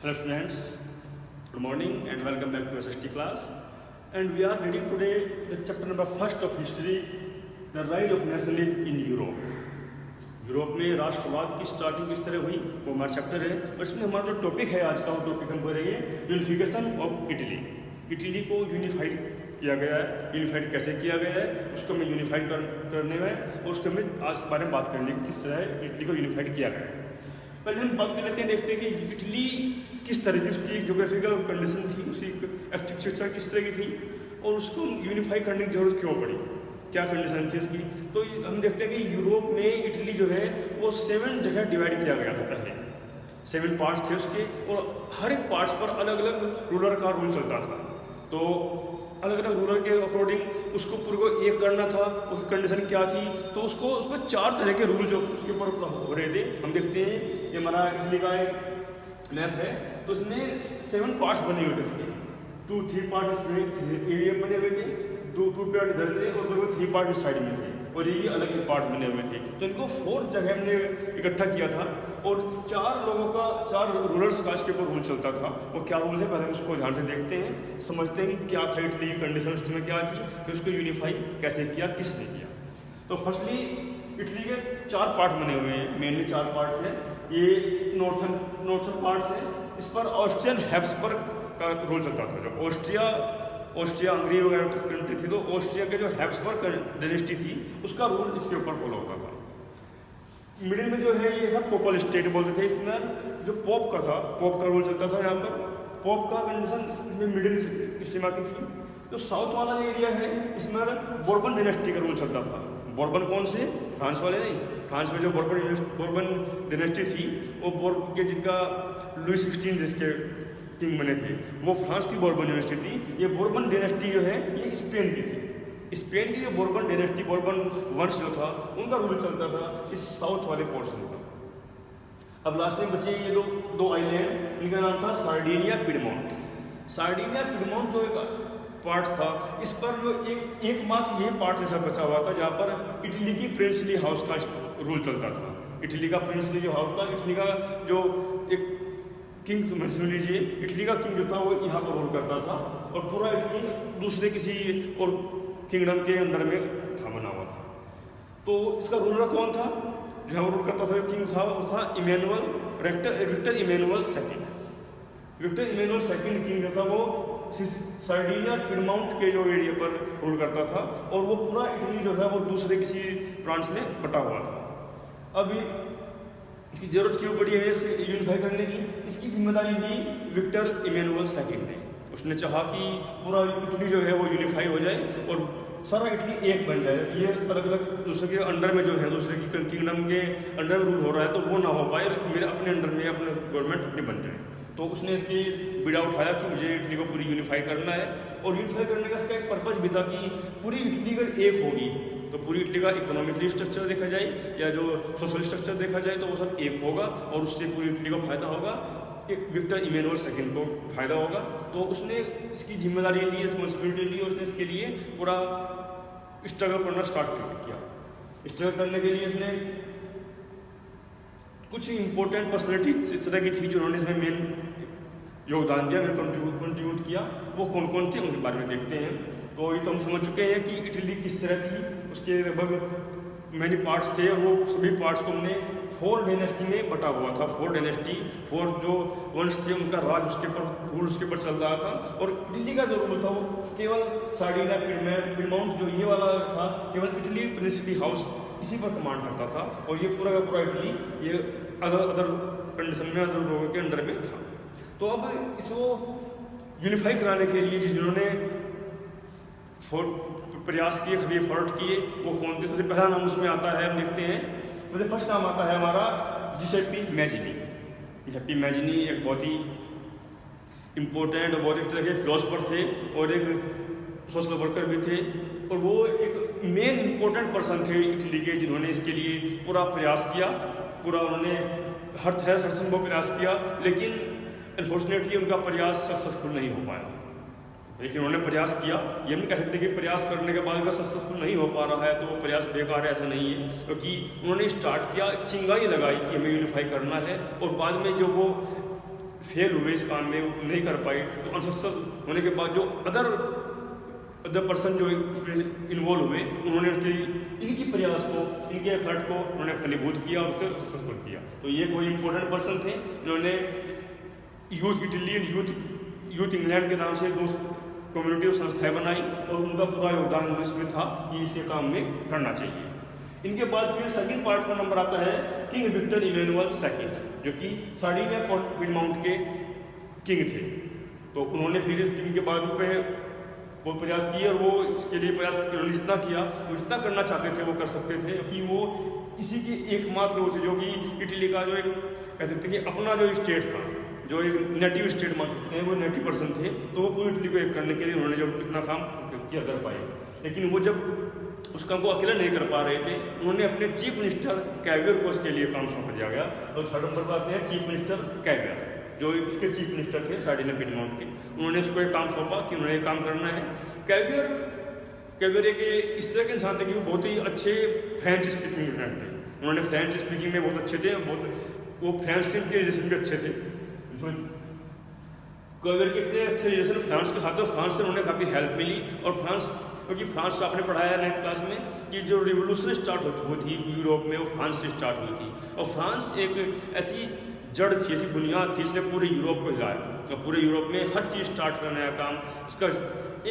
Hello students, good morning and welcome back to SST class. And we are reading today the chapter number 1 of history, the rise of nationalism in Europe. Europe में राष्ट्रवाद की starting किस तरह हुई वो हमारा chapter है और इसमें हमारा जो टॉपिक है आज का वो टॉपिक हम करेंगे यूनिफिकेशन ऑफ इटली। इटली को यूनिफाइड किया गया है, यूनिफाइड कैसे किया गया है उसको मैं यूनिफाइड करने में और उसके में आज बारे में बात करने की किस तरह इटली को यूनिफाइड किया गया है। पहले हम बात कर लेते हैं, देखते हैं कि इटली किस तरह की उसकी जोग्राफिकल कंडीशन थी, उसकी स्ट्रक्चर किस तरह की थी और उसको यूनिफाई करने की जरूरत क्यों पड़ी, क्या कंडीशन थी उसकी। तो हम देखते हैं कि यूरोप में इटली जो है वो 7 जगह डिवाइड किया गया था। पहले 7 पार्ट्स थे उसके और हर एक पार्ट्स पर अलग अलग रूलर का रूल चलता था। तो अलग अलग रूलर के अकॉर्डिंग उसको पूरे को एक करना था, उसकी कंडीशन क्या थी, तो उसको उसमें 4 तरह के रूल जो उसके ऊपर हो रहे थे। हम देखते हैं ये हमारा इटली का एक मैप है, तो उसमें 7 पार्ट्स बने हुए थे उसके। 2-3 पार्ट इसमें एरिया बने हुए थे, 2 पार्ट इधर थे और 3 पार्ट इस साइड में थे और ये अलग अलग पार्ट बने हुए थे। तो इनको 4 जगह हमने इकट्ठा किया था और 4 लोगों का 4 रूलर्स का इसके ऊपर रूल चलता था। वो क्या रूल है पहले हम उसको ध्यान से देखते हैं, समझते हैं कि क्या था इटली की कंडीशन उस समय क्या थी, फिर उसको यूनिफाई कैसे किया, किसने किया। तो फर्स्टली इटली के 4 पार्ट बने हुए हैं, मेनली 4 पार्ट्स हैं। ये नॉर्थन पार्ट्स है, इस पर ऑस्ट्रियन हैब्सबर्ग का रूल चलता था। जब ऑस्ट्रिया हंगरी वगैरह कंट्री थी तो ऑस्ट्रिया के जो हैब्सबर्ग डायनेस्टी थी उसका रूल इसके ऊपर फॉलो होता था। मिडिल में जो है ये था पोपल स्टेट बोलते थे, इसमें जो पोप का था, पोप का रूल चलता था। यहाँ पर पोप का कंडीशन इसमें मिडिल सीमा की थी। जो साउथ वाला एरिया है इसमें बोर्बन डायनेस्टी का रूल चलता था। बोर्बन कौन से, फ्रांस वाले नहीं, फ्रांस में जो बोर्बन डायनेस्टी थी वो बोर्ब के जिनका लुई 16 जिसके किंग बने थे वो फ्रांस की बोर्बन डायनेस्टी थी। ये बोर्बन डायनेस्टी जो है ये स्पेन की थी। स्पेन की जो बोर्बन डायनेस्टी, बोर्बन वंश जो था उनका रूल चलता था इस साउथ वाले पोर्शन का। अब लास्ट में बचे ये दो आइलैंड, इनका नाम था सार्डिनिया पिडमोंट। सार्डिनिया पिडमोंट जो एक पार्ट था, इस पर जो एकमात्र ये पार्ट ऐसा बचा हुआ था जहाँ पर इटली की प्रिंसली हाउस का रूल चलता था। इटली का प्रिंसली जो हाउस था, इटली का जो एक किंग सुन लीजिए, इटली का किंग जो था वो यहाँ पर रूल करता था और पूरा इटली दूसरे किसी और किंगडम के अंडर में था, बना हुआ था। तो इसका रूलर कौन था जो यहाँ रूल करता था, जो किंग था वो था Victor Emmanuel second. Victor Emmanuel second king जो था वो सार्डिनिया पिडमाउंट के जो एरिया पर रूल करता था और वो पूरा इटली जो है वो दूसरे किसी ब्रांच में बटा हुआ था। अभी इसकी जरूरत क्यों पड़ी हमें इसे यूनिफाई करने की, इसकी जिम्मेदारी ली विक्टर इमैनुअल सेकंड ने। उसने चाहा कि पूरा इटली जो है वो यूनिफाई हो जाए और सारा इटली एक बन जाए। ये अलग अलग दूसरे के अंडर में जो है, दूसरे की किंगडम के अंडर में रूल हो रहा है तो वो ना हो पाए, मेरे अपने अंडर में अपने गवर्नमेंट अपनी बन जाए। तो उसने इसकी बीड़ा उठाया कि मुझे इटली को पूरी यूनिफाई करना है और यूनिफाई करने का इसका एक पर्पज भी था कि पूरी इटली अगर एक होगी तो पूरी इटली का इकोनॉमिकली स्ट्रक्चर देखा जाए या जो सोशल स्ट्रक्चर देखा जाए तो वो सब एक होगा और उससे पूरी इटली को फायदा होगा, विक्टर इमैनुअल सेकंड को फायदा होगा। तो उसने इसकी जिम्मेदारी ली, रिस्पॉन्सिबिलिटी ली और उसने इसके लिए पूरा स्ट्रगल करना स्टार्ट किया। स्ट्रगल करने के लिए उसने कुछ इंपॉर्टेंट पर्सनैलिटी इस तरह की थी जिन्होंने इसमें मेन योगदान दिया, मैंने कंट्रीब्यूट किया। वो कौन कौन थे उनके बारे में देखते हैं। तो ये तो हम समझ चुके हैं कि इटली किस तरह थी, उसके लगभग मैनी पार्ट्स थे और वो सभी पार्ट्स को हमने 4 डायनेस्टी में बटा हुआ था। 4 डायनेस्टी, 4 जो वंश थे उनका राज उसके ऊपर रूल उसके ऊपर चल रहा था और इटली का जो रूल था वो केवल सार्डिनिया पिडमाउंट जो ये वाला था केवल इटली प्रिंसली हाउस इसी पर कमांड करता था और ये पूरा का पूरा इटली ये अदर कंडीशन में अदर लोगों के अंडर में था। तो अब इसको यूनिफाई कराने के लिए जिन्होंने प्रयास किए, कभी एफर्ट किए, वो कौन थे। सबसे पहला नाम उसमें आता है, हम देखते हैं मुझे फर्स्ट नाम आता है हमारा जिसेप्पी मैजिनी। जिसेप्पी मैजिनी एक बहुत ही इम्पोर्टेंट और बहुत एक तरह के फिलोसफर थे और एक सोशल वर्कर भी थे और वो एक मेन इम्पोर्टेंट पर्सन थे इटली के जिन्होंने इसके लिए पूरा प्रयास किया। पूरा उन्होंने हर तरह से संभव प्रयास किया लेकिन अनफॉर्चुनेटली उनका प्रयास सक्सेसफुल नहीं हो पाया। लेकिन उन्होंने प्रयास किया, ये नहीं कह सकते कि प्रयास करने के बाद अगर सक्सेसफुल नहीं हो पा रहा है तो वो प्रयास बेकार है, ऐसा नहीं है। क्योंकि उन्होंने स्टार्ट किया, चिंगारी लगाई कि हमें यूनिफाई करना है और बाद में जो वो फेल हुए इस काम में, नहीं कर पाए, तो अनसक्सेस होने के बाद जो अदर पर्सन जो इन्वॉल्व हुए, उन्होंने इनकी प्रयास को, इनके एफर्ट को उन्होंने फलीभूत किया और उसको सक्सेसफुल किया। तो ये कोई इंपॉर्टेंट पर्सन थे, इन्होंने youth Italy and youth England के नाम से दो कम्युनिटी और संस्थाएं बनाई और उनका पूरा योगदान इसमें था कि इसके काम में करना चाहिए। इनके बाद फिर सेकंड पार्ट का नंबर आता है किंग विक्टर इमैनुअल सेकंड, जो कि सार्डिनिया पिडमाउंट के किंग थे। तो उन्होंने फिर इस किंग के बाद पे वो प्रयास किए और वो इसके लिए प्रयास उन्होंने जितना किया, वो जितना करना चाहते थे वो कर सकते थे, क्योंकि वो इसी की एकमात्र वो थे जो कि इटली का जो एक कह सकते हैं कि अपना जो स्टेट था, जो एक नेटिव स्टेट मान सकते हैं, वो नेटिव पर्सन थे। तो वो पूरी इटली को एक करने के लिए उन्होंने जो इतना काम किया कर पाए, लेकिन वो जब उस काम को अकेला नहीं कर पा रहे थे, उन्होंने अपने चीफ मिनिस्टर कैवियर को उसके लिए काम सौंप दिया गया। तो थर्ड नंबर पर आते हैं चीफ मिनिस्टर कैवियर, जो इसके चीफ मिनिस्टर थे सार्डिनिया पिडमाउंट के। उन्होंने उसको एक काम सौंपा कि उन्होंने काम करना है। कैवियर एक इस तरह के इंसान थे कि वो बहुत ही अच्छे फ्रेंच स्पीकिंग थे। उन्होंने फ्रेंच स्पीकिंग में बहुत अच्छे थे, वो फ्रेंच से के रिलेशन भी अच्छे थे। कैवियर के इतने अच्छे रिलेशन फ्रांस के साथ, तो फ्रांस से उन्होंने काफ़ी हेल्प मिली। और फ्रांस, क्योंकि फ्रांस से आपने पढ़ाया 9th क्लास में कि जो रिवोल्यूशन स्टार्ट हुई थी यूरोप में, वो फ्रांस से स्टार्ट हुई थी। और फ्रांस एक ऐसी जड़ थी, ऐसी बुनियाद थी, इसने पूरे यूरोप को हिलाया। तो पूरे यूरोप में हर चीज़ स्टार्ट करना है काम, उसका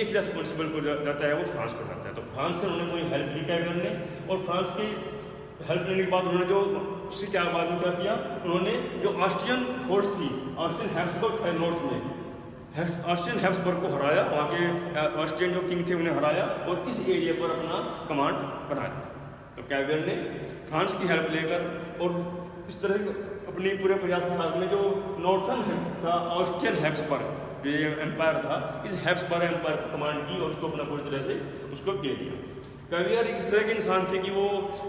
एक रेस्पॉन्सिबल को जाता है, वो फ्रांस को जाता है। तो फ्रांस से उन्होंने कोई हेल्प ली कैवियर ने, और फ्रांस की हेल्प लेने के बाद उन्होंने जो उसके क्या बाद में क्या किया, उन्होंने जो ऑस्ट्रियन फोर्स थी, ऑस्ट्रियन हैब्सबर्ग था नॉर्थ में, ऑस्ट्रियन हैब्सबर्ग को हराया, वहाँ के ऑस्ट्रियन जो किंग थे उन्हें हराया और इस एरिया पर अपना कमांड बना दिया। तो कैवियर ने फ्रांस की हेल्प लेकर और इस तरह अपनी पूरे प्रयास के साथ में जो नॉर्थन था ऑस्ट्रियन हैब्सबर्ग जो ये एम्पायर था, इस हैब्सबर्ग एम्पायर को कमांड की और उसको अपना पूरी तरह से उसको ले लिया। कैवियर एक इस तरह के इंसान थे कि वो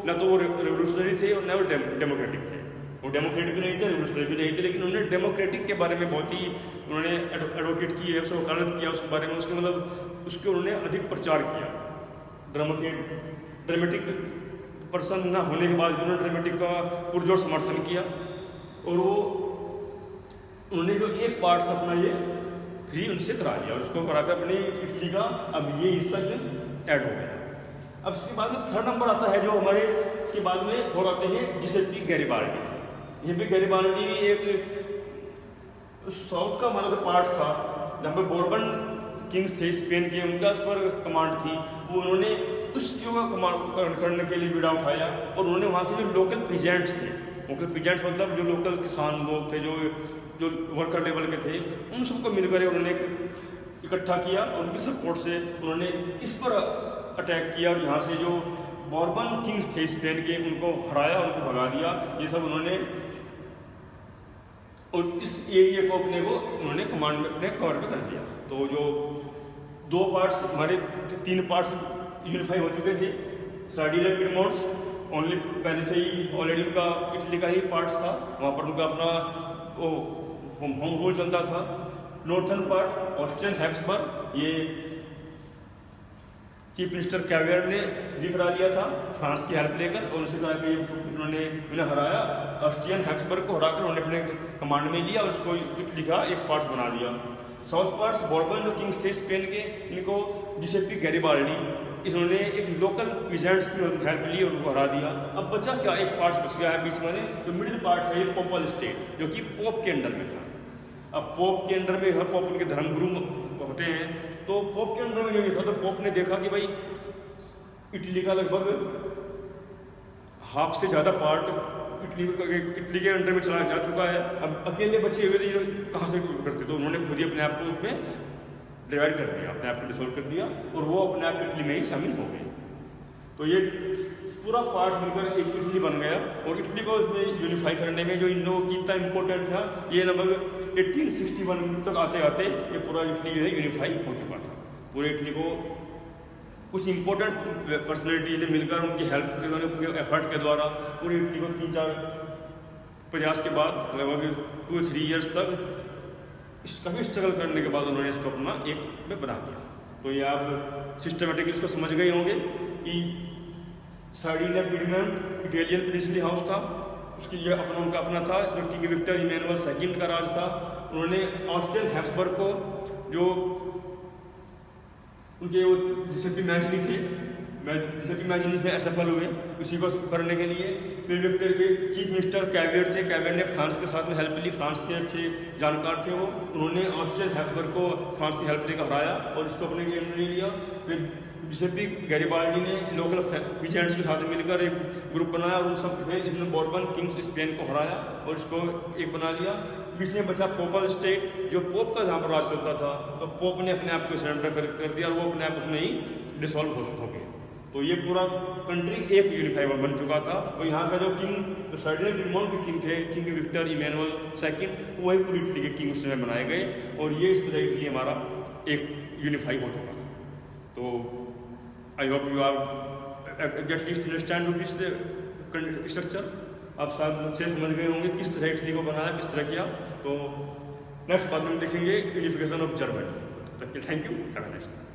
न तो वो रेवोल्यूशनरी थे और न वो डेमोक्रेटिक थे। वो डेमोक्रेटिक भी नहीं थे, रेवोल्यूशनरी भी नहीं थे, लेकिन उन्होंने डेमोक्रेटिक के बारे में बहुत ही उन्होंने एडवोकेट की है, उससे वकालत किया उसके बारे में, उसके मतलब उसके उन्होंने अधिक प्रचार किया। ड्रामेटिक पर्सन ना होने के बाद उन्होंने ड्रामेटिक का पुरजोर समर्थन किया। और वो उन्होंने जो एक पार्ट था अपना ये फ्री उनसे करा लिया और उसको कराकर अपनी इटली का अब ये हिस्सा ऐड हो गया। अब इसके बाद में थर्ड नंबर आता है जो हमारे, इसके बाद में फोर आते हैं जिसेपी गैरिबाल्डी। ये भी गैरिबाल्डी एक साउथ का मतलब पार्ट था जहाँ पर बोर्बन किंग्स थे स्पेन के, उनका उस पर कमांड थी। वो उन्होंने उस चीज़ों का कमांड करने के लिए बीड़ा उठाया और उन्होंने वहाँ के जो लोकल पीजेंट्स थे, लोकल पीजेंट्स मतलब जो लोकल किसान लोग थे, जो वर्कर लेवल के थे, उन सबको मिलकर उन्होंने इकट्ठा किया और उनकी सपोर्ट से उन्होंने इस पर अटैक किया और यहाँ से जो बोर्बन किंग्स थे स्पेन के उनको हराया, उनको भगा दिया। ये सब उन्होंने और इस एरिया को उन्होंने कमांड में अपने कवर में कर दिया। तो जो दो पार्ट्स हमारे 3 पार्ट्स यूनिफाई हो चुके थे। सार्डिनिया पिडमाउंट्स ओनली पहले से ही ऑलरेडी उनका इटली का ही पार्ट्स था, वहाँ पर उनका अपना वो होम रूल चलता था। नॉर्थन पार्ट ऑस्ट्रियन हैब्सबर्ग, ये चीफ मिनिस्टर कैवियर ने फ्री करा लिया था फ्रांस की हेल्प लेकर और उनसे कहा कि उन्होंने उन्हें हराया, ऑस्ट्रियन हैब्सबर्ग को हराकर उन्होंने अपने कमांड में लिया और उसको इटली का एक पार्ट बना दिया। साउथ पार्ट्स बोर्बन जो किंग्स थे स्पेन के, इनको जिसेपी गैरिबाल्डी, इन्होंने एक लोकल पीजेंट्स की हेल्प ली और उनको हरा दिया। अब बचा क्या, एक पार्ट बच गया है बीच में, जो मिडिल पार्ट है ये पोपल स्टेट जो कि पोप के अंडर में था। अब पोप के अंडर में हर पोप उनके धर्मगुरु होते हैं, तो पोप के अंडर में जो था, तो पोप ने देखा कि भाई इटली का लगभग हाफ से ज़्यादा पार्ट इटली के अंडर में चला जा चुका है, अब अकेले बचे हुए ये कहाँ से करते, तो उन्होंने खुद ही अपने आप को उसमें डिवाइड कर दिया, अपने आप को डिसॉल्व कर दिया और वो अपने आप इटली में ही शामिल हो गए। तो ये पूरा पार्ट मिलकर एक इटली बन गया और इटली को इसमें यूनिफाई करने में जो इन लोगों की इतना इम्पोर्टेंट था, ये लगभग 1861 तक आते आते ये पूरा इटली जो है यूनिफाई हो चुका था। पूरे इटली को कुछ इंपॉर्टेंट पर्सनैलिटी ने मिलकर उनकी हेल्प के द्वारा, उनके एफर्ट के द्वारा पूरी इटली को 3-4 प्रयास के बाद लगभग 2-3 ईयर्स तक काफ़ी स्ट्रगल करने के बाद उन्होंने इसको अपना एक में बना दिया। तो ये आप सिस्टमेटिकली इसको समझ गए होंगे कि Sardinia Piedmont Italian princely house था, उसकी ये उनका अपना था, इसमें किंग विक्टर इमैनुअल सेकंड का राज था। उन्होंने ऑस्ट्रियन हैब्सबर्ग को, जो उनके वो जिसे मैजनी थे, जिसे मैजनीज में असफल हुए, उसी को करने के लिए फिर विक्टर के चीफ मिनिस्टर कैवियर थे, कैवियर ने फ्रांस के साथ में हेल्प ली, फ्रांस के अच्छे जानकार थे वो, उन्होंने ऑस्ट्रियन हैब्सबर्ग को फ्रांस की हेल्प लेकर हराया और इसको अपने गेम में ले लिया। फिर जिसेपी गैरिबाल्डी ने लोकल पीजेंट्स के साथ मिलकर एक ग्रुप बनाया और उन सब इन्होंने बोर्बन किंग्स स्पेन को हराया और इसको एक बना लिया। बीच में बचा पोपल स्टेट, जो पोप का जहाँ पर राज चलता था, तो पोप ने अपने आप को सरेंडर कर दिया और वो अपने आप उसमें ही डिसॉल्व हो गए। तो ये पूरा कंट्री एक यूनिफाई बन चुका था। और यहाँ का जो किंग, जो सर्डिनियन पिडमोंट के किंग थे, किंग विक्टर इमैनुअल सेकंड, वही पूरी इटली के किंग उस समय बनाए गए और ये इस तरह इटली हमारा एक यूनिफाई हो चुका था। तो I hope you are get least understand this structure. आप शायद अच्छे समझ गए होंगे किस तरह इटली को बनाया, किस तरह किया। तो नेक्स्ट बात में देखेंगे unification of Germany. Thank you, have a nice day.